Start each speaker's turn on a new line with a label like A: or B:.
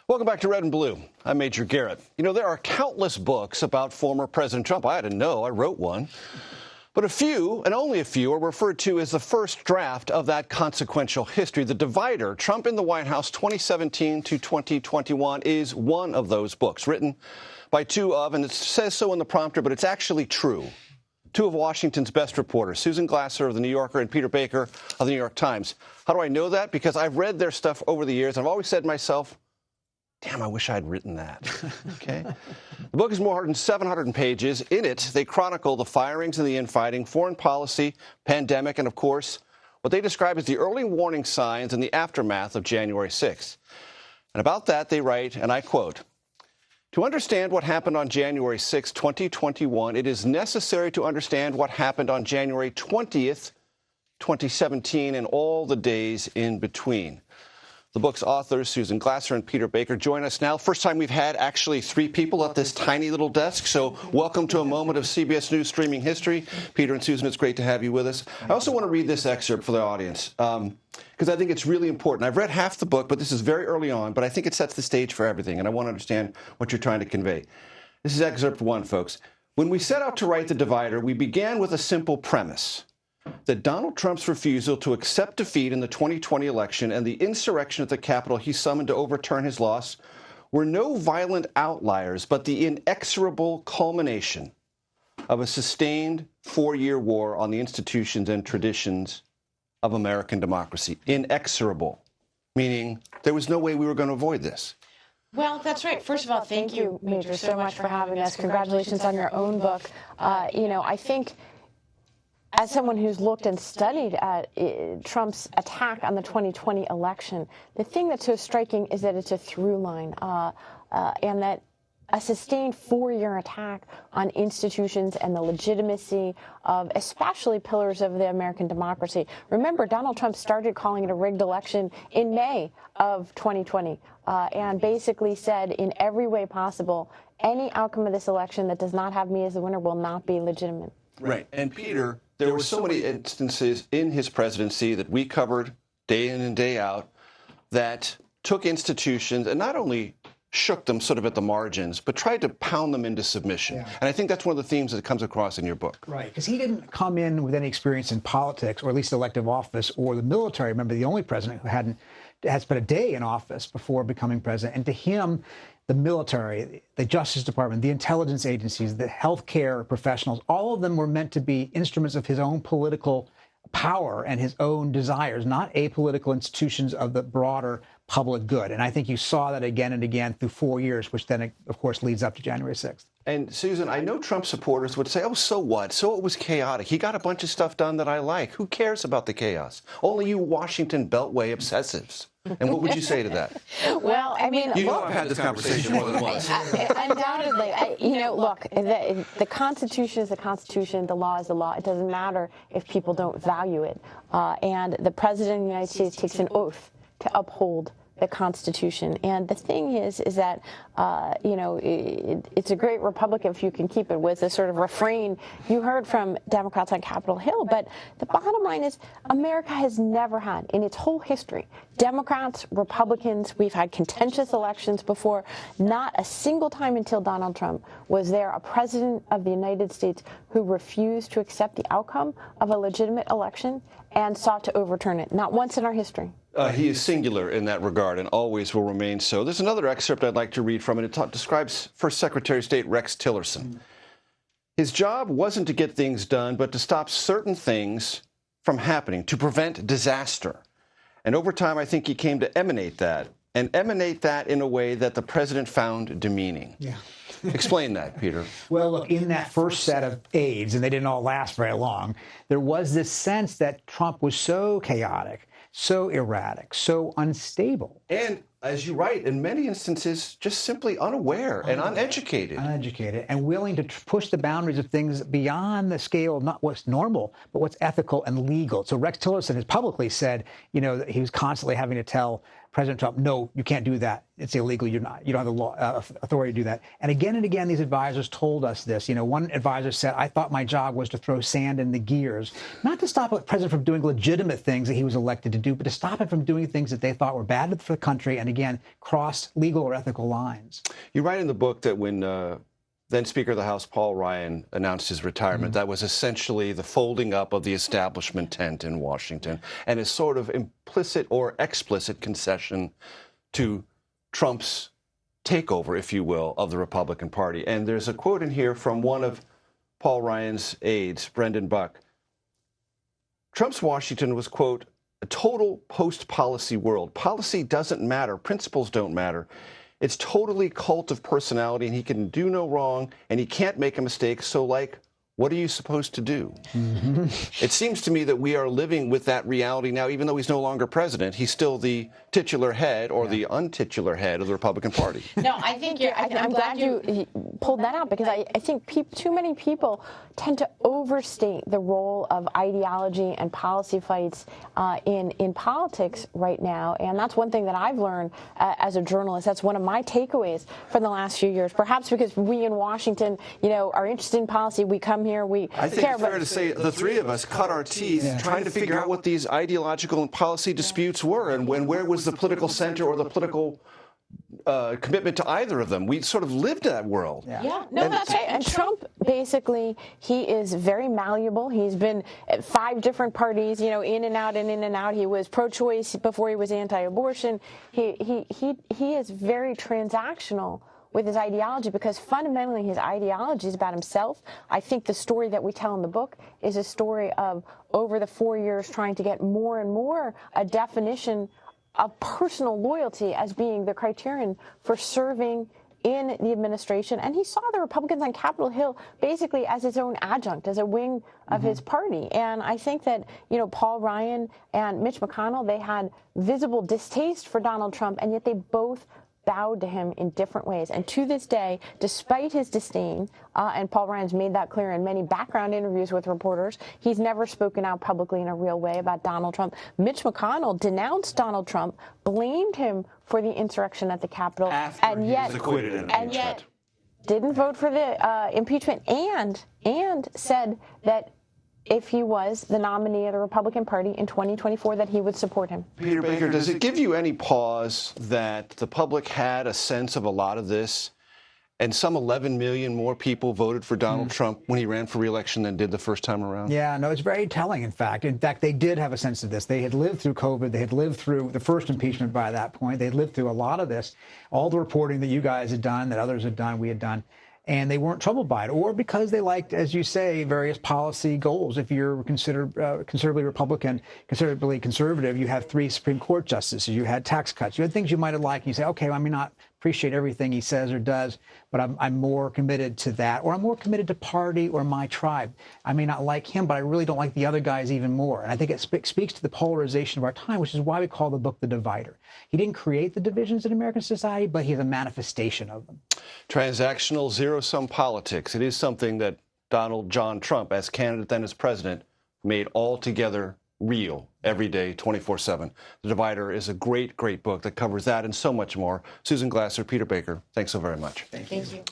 A: Welcome back to Red and Blue. I'm Major Garrett. You know, there are countless books about former President Trump. I had to know. I wrote one. But a few, and only a few, are referred to as the first draft of that consequential history. The Divider, Trump in the White House 2017 to 2021, is one of those books, written by two of, and it says so in the prompter, but it's actually true, two of Washington's best reporters, Susan Glasser of The New Yorker and Peter Baker of The New York Times. How do I know that? Because I've read their stuff over the years, and I've always said to myself, damn, I wish I'd written that. Okay. The book is more than 700 pages. In it, they chronicle the firings and the infighting, foreign policy, pandemic, and, of course, what they describe as the early warning signs and the aftermath of January 6th. And about that, they write, and I quote, "To understand what happened on January 6, 2021, it is necessary to understand what happened on January 20th, 2017, and all the days in between." The book's authors, Susan Glasser and Peter Baker, join us now. First time we've had actually three people at this tiny little desk, so welcome to a moment of CBS News streaming history. Peter and Susan, it's great to have you with us. I also want to read this excerpt for the audience, because I think it's really important. I've read half the book, but this is very early on, but I think it sets the stage for everything, and I want to understand what you're trying to convey. This is excerpt one, folks. "When we set out to write The Divider, we began with a simple premise: that Donald Trump's refusal to accept defeat in the 2020 election and the insurrection at the Capitol he summoned to overturn his loss were no violent outliers, but the inexorable culmination of a sustained four-year war on the institutions and traditions of American democracy." Inexorable, meaning there was no way we were going to avoid this.
B: Well, that's right. First of all, thank you, Major, so much for having us. Congratulations on your own book. I think, as someone who's looked and studied at Trump's attack on the 2020 election, the thing that's so striking is that it's a through line, and that a sustained four-year attack on institutions and the legitimacy of especially pillars of the American democracy. Remember, Donald Trump started calling it a rigged election in May of 2020 and basically said in every way possible, any outcome of this election that does not have me as the winner will not be legitimate.
A: Right. And Peter, there were so many instances in his presidency that we covered day in and day out that took institutions and not only shook them sort of at the margins, but tried to pound them into submission. Yeah. And I think that's one of the themes that comes across in your book.
C: Right, because he didn't come in with any experience in politics, or at least elective office, or the military. Remember, the only president who had spent a day in office before becoming president. And to him, the military, the Justice Department, the intelligence agencies, the healthcare professionals, all of them were meant to be instruments of his own political power and his own desires, not apolitical institutions of the broader public good. And I think you saw that again and again through 4 years, which then, of course, leads up to January 6th.
A: And Susan, I know Trump supporters would say, oh, so what? So it was chaotic. He got a bunch of stuff done that I like. Who cares about the chaos? Only you Washington Beltway obsessives. And what would you say to that?
B: Well, I mean,
A: you know, I've had this conversation more than once.
B: Undoubtedly, look, the Constitution is the Constitution, the law is the law. It doesn't matter if people don't value it. And the President of the United States takes an oath to uphold the Constitution. And the thing is that, it's a great republic if you can keep it, was the sort of refrain you heard from Democrats on Capitol Hill. But the bottom line is America has never had, in its whole history, Democrats, Republicans, we've had contentious elections before. Not a single time until Donald Trump was there a president of the United States who refused to accept the outcome of a legitimate election and sought to overturn it. Not once in our history.
A: He is singular in that regard and always will remain so. There's another excerpt I'd like to read from it. It describes First Secretary of State Rex Tillerson. His job wasn't to get things done, but to stop certain things from happening, to prevent disaster. And over time, I think he came to emanate that in a way that the president found demeaning. Yeah. Explain that, Peter.
C: Well, look, in that first set of aides, and they didn't all last very long, there was this sense that Trump was so chaotic, so erratic, so unstable.
A: And, as you write, in many instances, just simply unaware and uneducated.
C: Uneducated and willing to push the boundaries of things beyond the scale of not what's normal, but what's ethical and legal. So Rex Tillerson has publicly said, that he was constantly having to tell President Trump, no, you can't do that. It's illegal. You don't have the law authority to do that. And again, these advisors told us this. You know, one advisor said, I thought my job was to throw sand in the gears, not to stop the president from doing legitimate things that he was elected to do, but to stop him from doing things that they thought were bad for the country and, again, cross legal or ethical lines.
A: You write in the book that when then Speaker of the House Paul Ryan announced his retirement, that was essentially the folding up of the establishment tent in Washington and a sort of implicit or explicit concession to Trump's takeover, if you will, of the Republican Party. And there's a quote in here from one of Paul Ryan's aides, Brendan Buck. Trump's Washington was, quote, a total post-policy world. Policy doesn't matter. Principles don't matter. It's totally cult of personality, and he can do no wrong, and he can't make a mistake. So, like, what are you supposed to do? It seems to me that we are living with that reality now, even though he's no longer president. He's still the titular head or the untitular head of the Republican Party.
B: No, I think I'm glad you pulled that out, because I think too many people tend to overstate the role of ideology and policy fights in politics right now. And that's one thing that I've learned as a journalist. That's one of my takeaways from the last few years, perhaps because we in Washington, you know, are interested in policy. We come here,
A: I think it's fair to say the three of us cut our teeth trying to figure out what these ideological and policy disputes were, and where was the political center or the political commitment to either of them. We sort of lived in that world.
B: Yeah, no, that's right. And Trump, basically, he is very malleable. He's been at 5 different parties, you know, in and out and in and out. He was pro-choice before he was anti-abortion. He is very transactional with his ideology, because fundamentally his ideology is about himself. I think the story that we tell in the book is a story of, over the 4 years, trying to get more and more a definition of personal loyalty as being the criterion for serving in the administration. And he saw the Republicans on Capitol Hill basically as his own adjunct, as a wing of his party. And I think that, you know, Paul Ryan and Mitch McConnell, they had visible distaste for Donald Trump, and yet they both bowed to him in different ways. And to this day, despite his disdain, and Paul Ryan's made that clear in many background interviews with reporters, he's never spoken out publicly in a real way about Donald Trump. Mitch McConnell denounced Donald Trump, blamed him for the insurrection at the Capitol, and yet didn't vote for the impeachment, and said that if he was the nominee of the Republican Party in 2024, that he would support him.
A: Peter Baker, does it give you any pause that the public had a sense of a lot of this, and some 11 million more people voted for Donald Trump when he ran for re-election than did the first time around? Yeah, no, it's very telling, in fact. In fact, they did have a sense of this. They had lived through COVID. They had lived through the first impeachment by that point. They had lived through a lot of this, all the reporting that you guys had done, that others had done, we had done. And they weren't troubled by it, or because they liked, as you say, various policy goals. If you're considered conservatively Republican, considerably conservative, you have 3 Supreme Court justices, you had tax cuts, you had things you might have liked, and you say, okay, I may not appreciate everything he says or does, but I'm more committed to that, or I'm more committed to party or my tribe. I may not like him, but I really don't like the other guys even more. And I think it speaks to the polarization of our time, which is why we call the book The Divider. He didn't create the divisions in American society, but he's a manifestation of them. Transactional zero-sum politics. It is something that Donald John Trump, as candidate then as president, made altogether real every day, 24/7. The Divider is a great, great book that covers that and so much more. Susan Glasser, Peter Baker, thanks so very much.
B: Thank you.